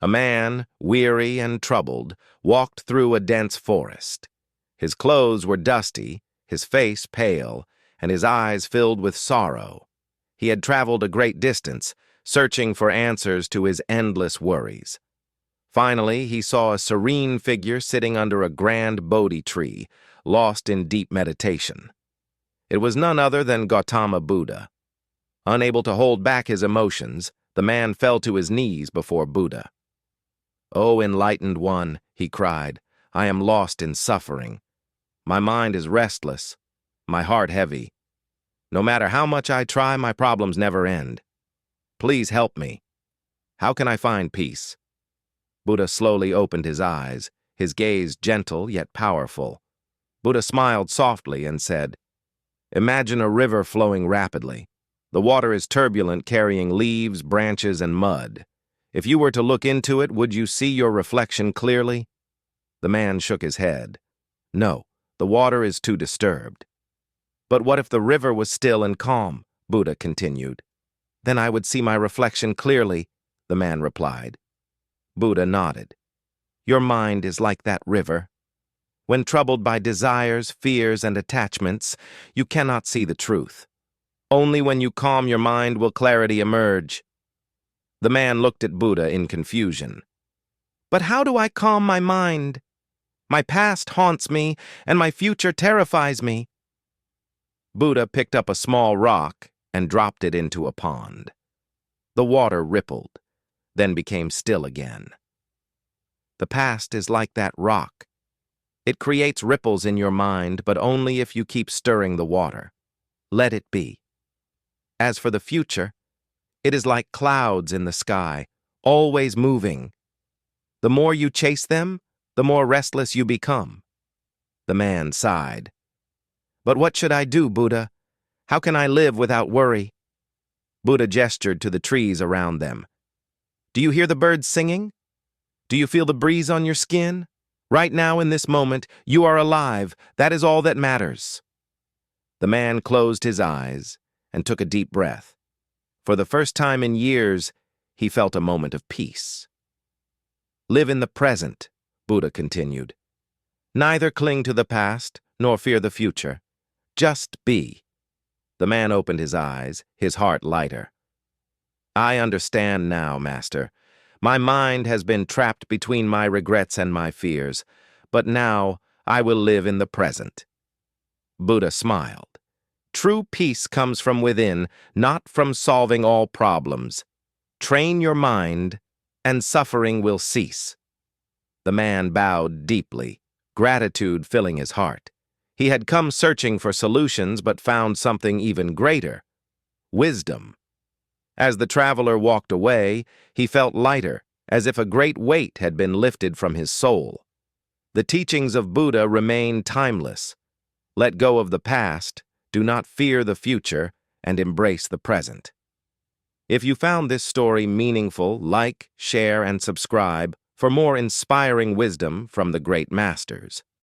A man, weary and troubled, walked through a dense forest. His clothes were dusty, his face pale, and his eyes filled with sorrow. He had traveled a great distance, searching for answers to his endless worries. Finally, he saw a serene figure sitting under a grand Bodhi tree, lost in deep meditation. It was none other than Gautama Buddha. Unable to hold back his emotions, the man fell to his knees before Buddha. "O enlightened one," he cried, "I am lost in suffering. My mind is restless, my heart heavy. No matter how much I try, my problems never end. Please help me. How can I find peace?" Buddha slowly opened his eyes, his gaze gentle yet powerful. Buddha smiled softly and said, "Imagine a river flowing rapidly. The water is turbulent, carrying leaves, branches, and mud. If you were to look into it, would you see your reflection clearly?" The man shook his head. "No, the water is too disturbed." "But what if the river was still and calm?" Buddha continued. "Then I would see my reflection clearly," the man replied. Buddha nodded. "Your mind is like that river. When troubled by desires, fears, and attachments, you cannot see the truth. Only when you calm your mind will clarity emerge." The man looked at Buddha in confusion. "But how do I calm my mind? My past haunts me, and my future terrifies me." Buddha picked up a small rock and dropped it into a pond. The water rippled, then became still again. "The past is like that rock. It creates ripples in your mind, but only if you keep stirring the water. Let it be. As for the future, it is like clouds in the sky, always moving. The more you chase them, the more restless you become." The man sighed. "But what should I do, Buddha? How can I live without worry?" Buddha gestured to the trees around them. "Do you hear the birds singing? Do you feel the breeze on your skin? Right now, in this moment, you are alive. That is all that matters." The man closed his eyes and took a deep breath. For the first time in years, he felt a moment of peace. "Live in the present," Buddha continued. "Neither cling to the past nor fear the future. Just be." The man opened his eyes, his heart lighter. "I understand now, Master. My mind has been trapped between my regrets and my fears, but now I will live in the present." Buddha smiled. "True peace comes from within, not from solving all problems. Train your mind, and suffering will cease." The man bowed deeply, gratitude filling his heart. He had come searching for solutions, but found something even greater: wisdom. As the traveler walked away, he felt lighter, as if a great weight had been lifted from his soul. The teachings of Buddha remain timeless. Let go of the past, do not fear the future, and embrace the present. If you found this story meaningful, like, share, and subscribe for more inspiring wisdom from the great masters.